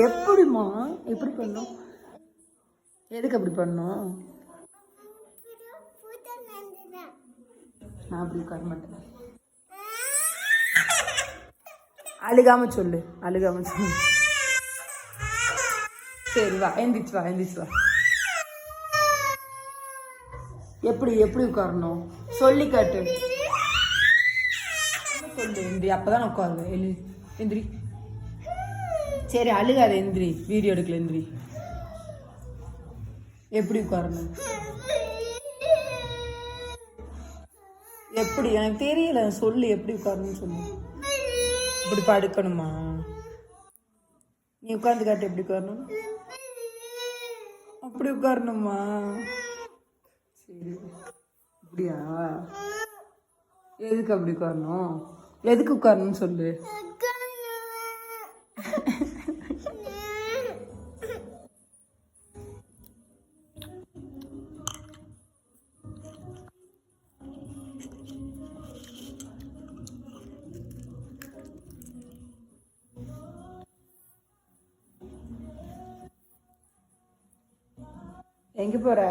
எப்படிம்மா எப்படி பண்ணும்? எதுக்கு அப்படி பண்ணும்? நான் அப்படி உட்கார மாட்டேன். அழுகாம சொல்லு, அழுகாம சொல்லு. சரி வா, எந்திரிச்சு வா, எந்திரிச்சு வா. எப்படி எப்படி உட்காரணும் சொல்லி காட்டு. சொல்லு எந்திரி, அப்பதான் உட்காருவேன். எந்திரி. சரி அழுகாத, எந்திரி. வீடியோ எடுக்கல, எந்திரி. எப்படி உட்காரணும்? எப்படி எனக்கு தெரியல, சொல்லு எப்படி உட்காரணும்னு சொல்லு. இப்படி படுக்கணுமா? நீ உட்கார்ந்து காட்டு எப்படி உட்காரணும். அப்படி உட்காரணுமா? சரி அப்படியா? எதுக்கு அப்படி உட்காரணும்? எதுக்கு உட்காரணும்னு சொல்லு. எங்க போற?